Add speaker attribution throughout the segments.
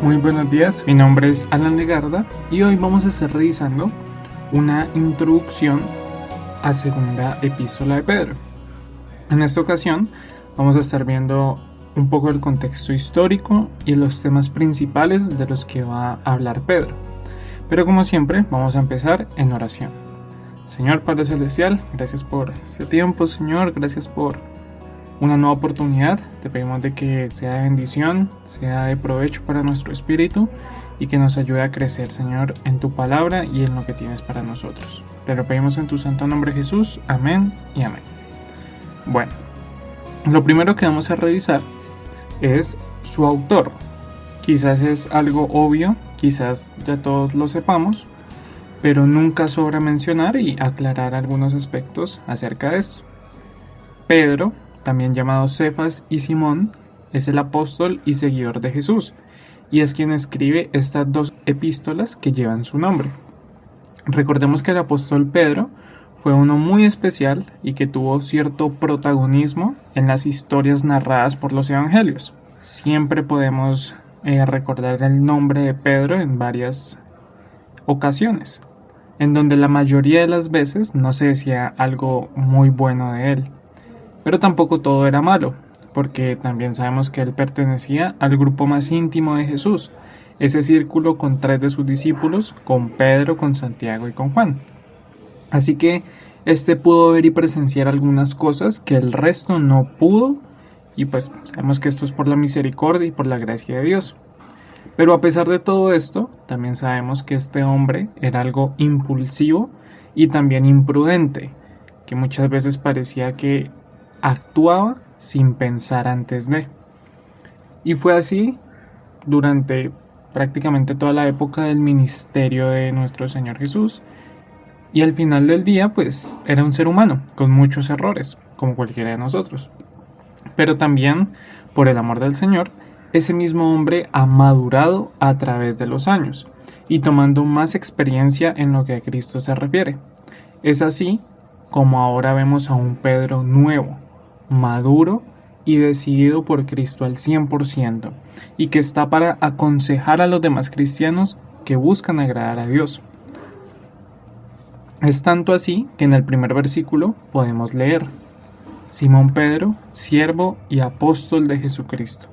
Speaker 1: Muy buenos días, mi nombre es Alan Legarda y hoy vamos a estar revisando una introducción a segunda epístola de Pedro. En esta ocasión vamos a estar viendo un poco el contexto histórico y los temas principales de los que va a hablar Pedro. Pero como siempre vamos a empezar en oración. Señor Padre Celestial, gracias por este tiempo, Señor, gracias por una nueva oportunidad. Te pedimos de que sea de bendición, sea de provecho para nuestro espíritu y que nos ayude a crecer, Señor, en tu palabra y en lo que tienes para nosotros. Te lo pedimos en tu santo nombre, Jesús. Amén y amén. Bueno, lo primero que vamos a revisar es su autor. Quizás es algo obvio, quizás ya todos lo sepamos, pero nunca sobra mencionar y aclarar algunos aspectos acerca de esto. Pedro, también llamado Cefas y Simón, es el apóstol y seguidor de Jesús, y es quien escribe estas dos epístolas que llevan su nombre. Recordemos que el apóstol Pedro fue uno muy especial y que tuvo cierto protagonismo en las historias narradas por los evangelios. Siempre podemos recordar el nombre de Pedro en varias ocasiones, en donde la mayoría de las veces no se decía algo muy bueno de él. Pero tampoco todo era malo, porque también sabemos que él pertenecía al grupo más íntimo de Jesús, ese círculo con 3 de sus discípulos, con Pedro, con Santiago y con Juan. Así que este pudo ver y presenciar algunas cosas que el resto no pudo, y pues sabemos que esto es por la misericordia y por la gracia de Dios. Pero a pesar de todo esto, también sabemos que este hombre era algo impulsivo y también imprudente, que muchas veces parecía que actuaba sin pensar antes de. Y fue así durante prácticamente toda la época del ministerio de nuestro Señor Jesús. Y al final del día, pues era un ser humano con muchos errores, como cualquiera de nosotros. Pero también, por el amor del Señor, ese mismo hombre ha madurado a través de los años y tomando más experiencia en lo que a Cristo se refiere. Es así como ahora vemos a un Pedro nuevo, maduro y decidido por Cristo al 100%, y que está para aconsejar a los demás cristianos que buscan agradar a Dios. Es tanto así que en el primer versículo podemos leer: Simón Pedro, siervo y apóstol de Jesucristo.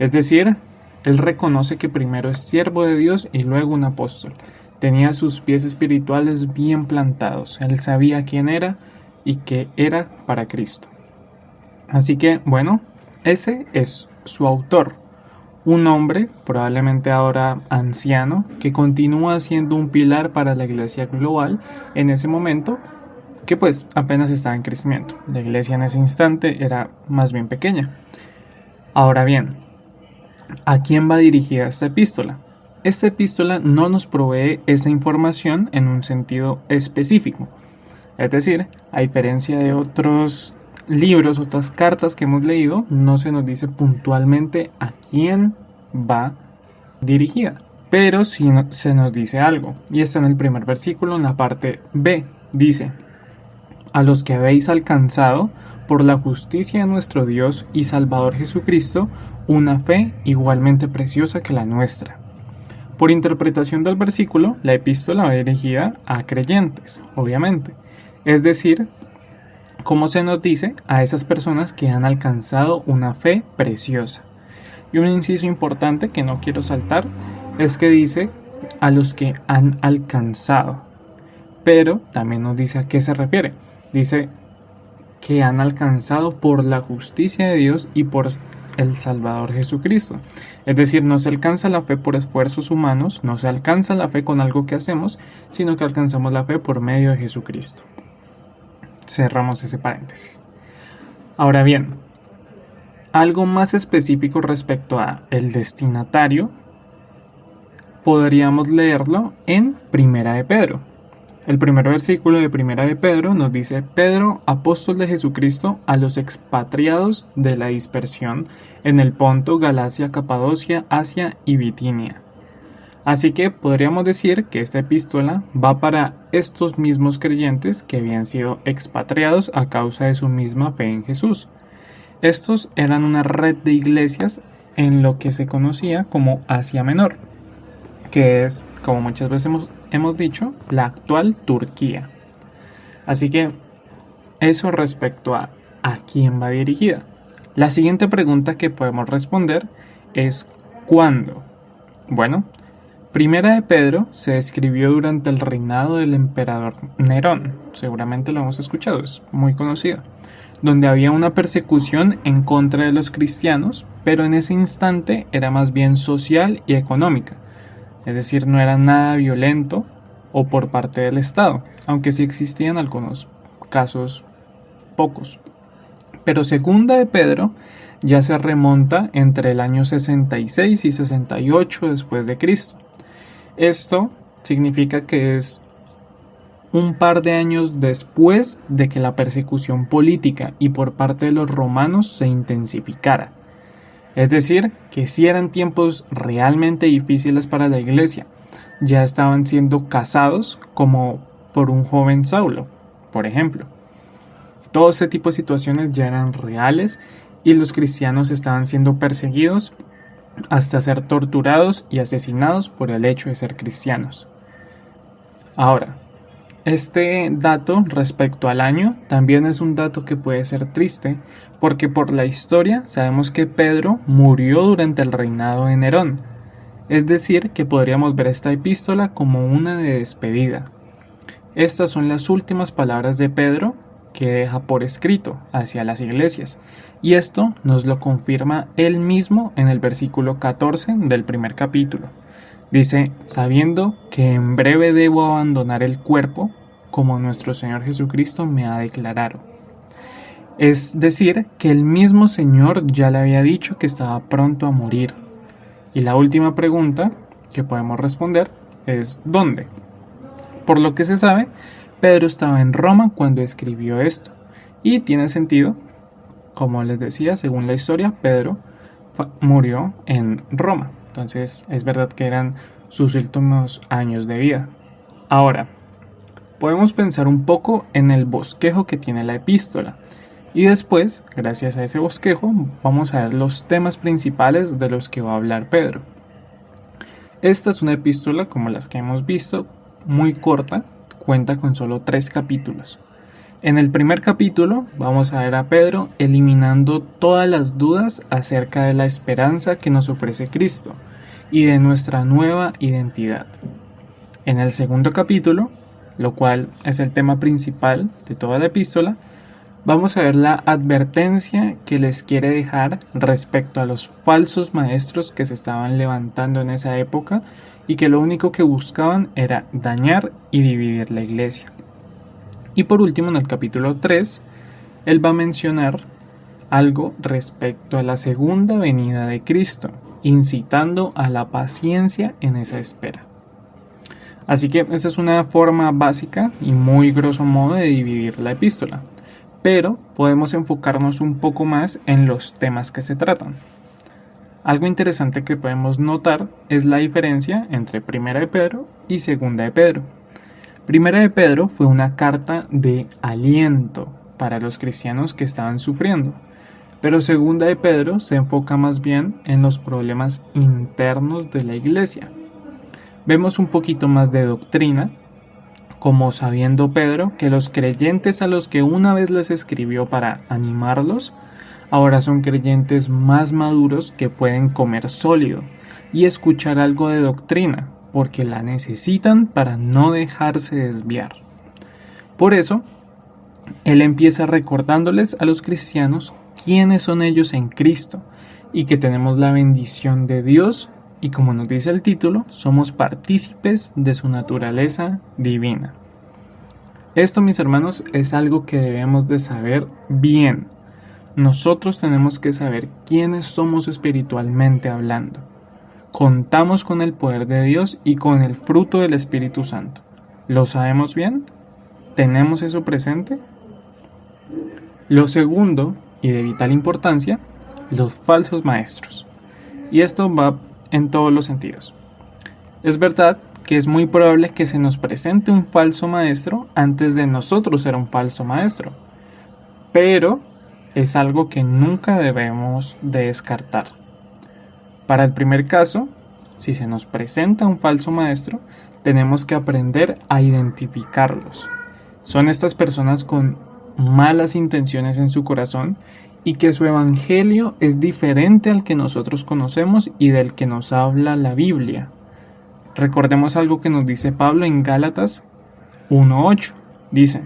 Speaker 1: Es decir, él reconoce que primero es siervo de Dios y luego un apóstol. Tenía sus pies espirituales bien plantados, él sabía quién era y que era para Cristo. Así que, bueno, ese es su autor, un hombre, probablemente ahora anciano, que continúa siendo un pilar para la iglesia global en ese momento, que pues apenas estaba en crecimiento. La iglesia en ese instante era más bien pequeña. Ahora bien, ¿a quién va dirigida esta epístola? Esta epístola no nos provee esa información en un sentido específico. Es decir, a diferencia de otros libros, otras cartas que hemos leído, no se nos dice puntualmente a quién va dirigida. Pero sí se nos dice algo, y está en el primer versículo, en la parte B. Dice: a los que habéis alcanzado, por la justicia de nuestro Dios y Salvador Jesucristo, una fe igualmente preciosa que la nuestra. Por interpretación del versículo, la epístola va dirigida a creyentes, obviamente. Es decir, como se nos dice, a esas personas que han alcanzado una fe preciosa. Y un inciso importante que no quiero saltar es que dice a los que han alcanzado, pero también nos dice a qué se refiere. Dice que han alcanzado por la justicia de Dios y por el Salvador Jesucristo. Es decir, no se alcanza la fe por esfuerzos humanos, no se alcanza la fe con algo que hacemos, sino que alcanzamos la fe por medio de Jesucristo. Cerramos ese paréntesis. Ahora bien, algo más específico respecto a el destinatario, podríamos leerlo en Primera de Pedro. El primer versículo de Primera de Pedro nos dice: Pedro, apóstol de Jesucristo, a los expatriados de la dispersión en el Ponto, Galacia, Capadocia, Asia y Bitinia. Así que podríamos decir que esta epístola va para estos mismos creyentes que habían sido expatriados a causa de su misma fe en Jesús. Estos eran una red de iglesias en lo que se conocía como Asia Menor, que es, como muchas veces hemos dicho, la actual Turquía. Así que eso respecto a quién va dirigida. La siguiente pregunta que podemos responder es ¿cuándo? Bueno, Primera de Pedro se escribió durante el reinado del emperador Nerón, seguramente lo hemos escuchado, es muy conocido, donde había una persecución en contra de los cristianos, pero en ese instante era más bien social y económica, es decir, no era nada violento o por parte del Estado, aunque sí existían algunos casos pocos. Pero Segunda de Pedro ya se remonta entre el año 66 y 68 después de Cristo. Esto significa que es un par de años después de que la persecución política y por parte de los romanos se intensificara. Es decir, que si eran tiempos realmente difíciles para la iglesia, ya estaban siendo cazados como por un joven Saulo, por ejemplo. Todo este tipo de situaciones ya eran reales y los cristianos estaban siendo perseguidos hasta ser torturados y asesinados por el hecho de ser cristianos. Ahora, este dato respecto al año también es un dato que puede ser triste porque por la historia sabemos que Pedro murió durante el reinado de Nerón, es decir, que podríamos ver esta epístola como una de despedida. Estas son las últimas palabras de Pedro que deja por escrito hacia las iglesias, y esto nos lo confirma él mismo en el versículo 14 del primer capítulo. Dice, sabiendo que en breve debo abandonar el cuerpo, como nuestro Señor Jesucristo me ha declarado. Es decir, que el mismo Señor ya le había dicho que estaba pronto a morir. Y la última pregunta que podemos responder es ¿dónde? Por lo que se sabe, Pedro estaba en Roma cuando escribió esto, y tiene sentido, como les decía, según la historia, Pedro murió en Roma, entonces es verdad que eran sus últimos años de vida. Ahora, podemos pensar un poco en el bosquejo que tiene la epístola, y después, gracias a ese bosquejo, vamos a ver los temas principales de los que va a hablar Pedro. Esta es una epístola, como las que hemos visto, muy corta, cuenta con solo 3 capítulos. En el primer capítulo vamos a ver a Pedro eliminando todas las dudas acerca de la esperanza que nos ofrece Cristo y de nuestra nueva identidad. En el segundo capítulo, lo cual es el tema principal de toda la epístola, vamos a ver la advertencia que les quiere dejar respecto a los falsos maestros que se estaban levantando en esa época y que lo único que buscaban era dañar y dividir la iglesia. Y por último, en el capítulo 3, él va a mencionar algo respecto a la segunda venida de Cristo, incitando a la paciencia en esa espera. Así que esa es una forma básica y muy grosso modo de dividir la epístola, pero podemos enfocarnos un poco más en los temas que se tratan. Algo interesante que podemos notar es la diferencia entre Primera de Pedro y Segunda de Pedro. Primera de Pedro fue una carta de aliento para los cristianos que estaban sufriendo, pero Segunda de Pedro se enfoca más bien en los problemas internos de la iglesia. Vemos un poquito más de doctrina, como sabiendo Pedro que los creyentes a los que una vez les escribió para animarlos, ahora son creyentes más maduros que pueden comer sólido y escuchar algo de doctrina, porque la necesitan para no dejarse desviar. Por eso, él empieza recordándoles a los cristianos quiénes son ellos en Cristo y que tenemos la bendición de Dios y, como nos dice el título, somos partícipes de su naturaleza divina. Esto, mis hermanos, es algo que debemos de saber bien. Nosotros tenemos que saber quiénes somos espiritualmente hablando. Contamos con el poder de Dios y con el fruto del Espíritu Santo. ¿Lo sabemos bien? ¿Tenemos eso presente? Lo segundo, y de vital importancia, los falsos maestros. Y esto va en todos los sentidos. Es verdad que es muy probable que se nos presente un falso maestro antes de nosotros ser un falso maestro. Pero es algo que nunca debemos de descartar. Para el primer caso, si se nos presenta un falso maestro, tenemos que aprender a identificarlos. Son estas personas con malas intenciones en su corazón y que su evangelio es diferente al que nosotros conocemos y del que nos habla la Biblia. Recordemos algo que nos dice Pablo en Gálatas 1:8. Dice: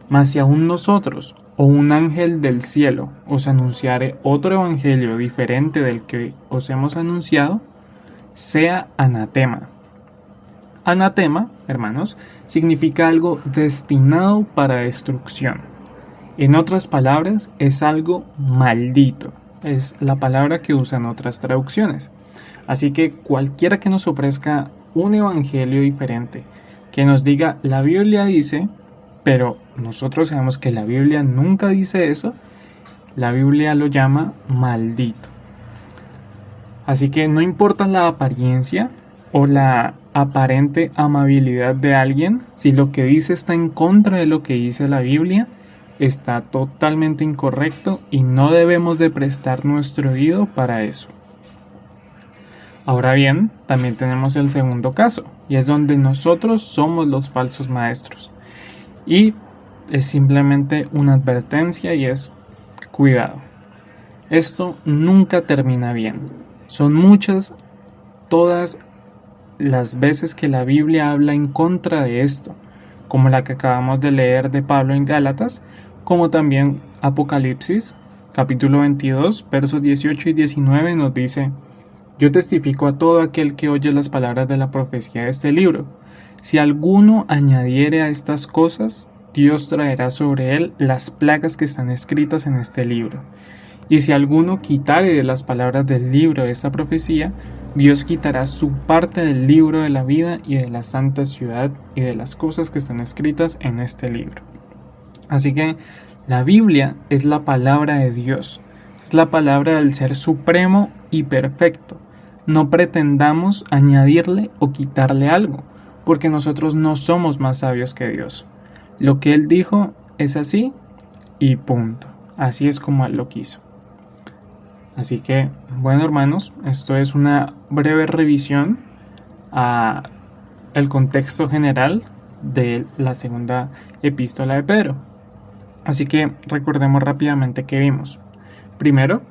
Speaker 1: mas si aún nosotros o un ángel del cielo os anunciare otro evangelio diferente del que os hemos anunciado, sea anatema. Anatema, hermanos, significa algo destinado para destrucción. En otras palabras, es algo maldito. Es la palabra que usan otras traducciones. Así que cualquiera que nos ofrezca un evangelio diferente, que nos diga la Biblia dice, pero nosotros sabemos que la Biblia nunca dice eso, la Biblia lo llama maldito. Así que no importa la apariencia o la aparente amabilidad de alguien, si lo que dice está en contra de lo que dice la Biblia, está totalmente incorrecto y no debemos de prestar nuestro oído para eso. Ahora bien, también tenemos el segundo caso, y es donde nosotros somos los falsos maestros. Y es simplemente una advertencia y es: cuidado. Esto nunca termina bien. Son muchas, todas las veces que la Biblia habla en contra de esto, como la que acabamos de leer de Pablo en Gálatas, como también Apocalipsis, capítulo 22, versos 18 y 19 nos dice: yo testifico a todo aquel que oye las palabras de la profecía de este libro. Si alguno añadiere a estas cosas, Dios traerá sobre él las plagas que están escritas en este libro. Y si alguno quitare de las palabras del libro de esta profecía, Dios quitará su parte del libro de la vida y de la santa ciudad y de las cosas que están escritas en este libro. Así que la Biblia es la palabra de Dios, es la palabra del Ser Supremo y Perfecto. No pretendamos añadirle o quitarle algo, porque nosotros no somos más sabios que Dios. Lo que Él dijo es así y punto. Así es como Él lo quiso. Así que, bueno, hermanos, esto es una breve revisión a el contexto general de la segunda epístola de Pedro. Así que recordemos rápidamente qué vimos. Primero,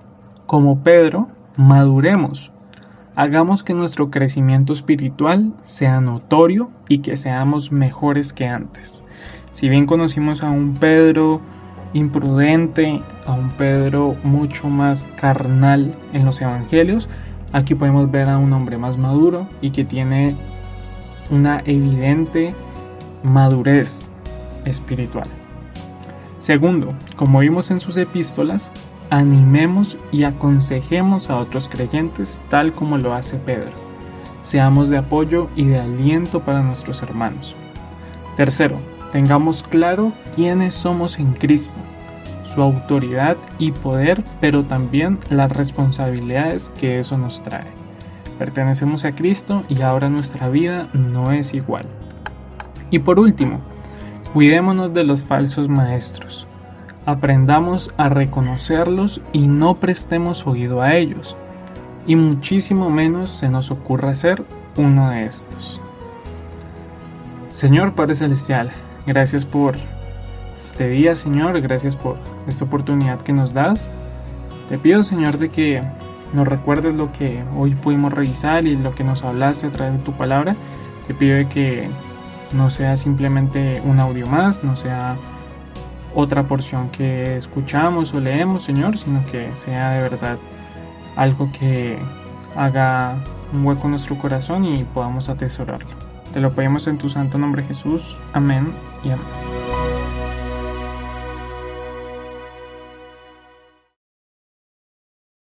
Speaker 1: como Pedro, maduremos. Hagamos que nuestro crecimiento espiritual sea notorio y que seamos mejores que antes. Si bien conocimos a un Pedro imprudente, a un Pedro mucho más carnal en los evangelios, aquí podemos ver a un hombre más maduro y que tiene una evidente madurez espiritual. Segundo, como vimos en sus epístolas, animemos y aconsejemos a otros creyentes tal como lo hace Pedro. Seamos de apoyo y de aliento para nuestros hermanos. Tercero, tengamos claro quiénes somos en Cristo, su autoridad y poder, pero también las responsabilidades que eso nos trae. Pertenecemos a Cristo y ahora nuestra vida no es igual. Y por último, cuidémonos de los falsos maestros. Aprendamos a reconocerlos y no prestemos oído a ellos. Y muchísimo menos se nos ocurra ser uno de estos. Señor Padre Celestial, gracias por este día, Señor. Gracias por esta oportunidad que nos das. Te pido, Señor, de que nos recuerdes lo que hoy pudimos revisar y lo que nos hablaste a través de tu palabra. Te pido de que no sea simplemente un audio más, no sea otra porción que escuchamos o leemos, Señor, sino que sea de verdad algo que haga un hueco en nuestro corazón y podamos atesorarlo. Te lo pedimos en tu santo nombre, Jesús. Amén y amén.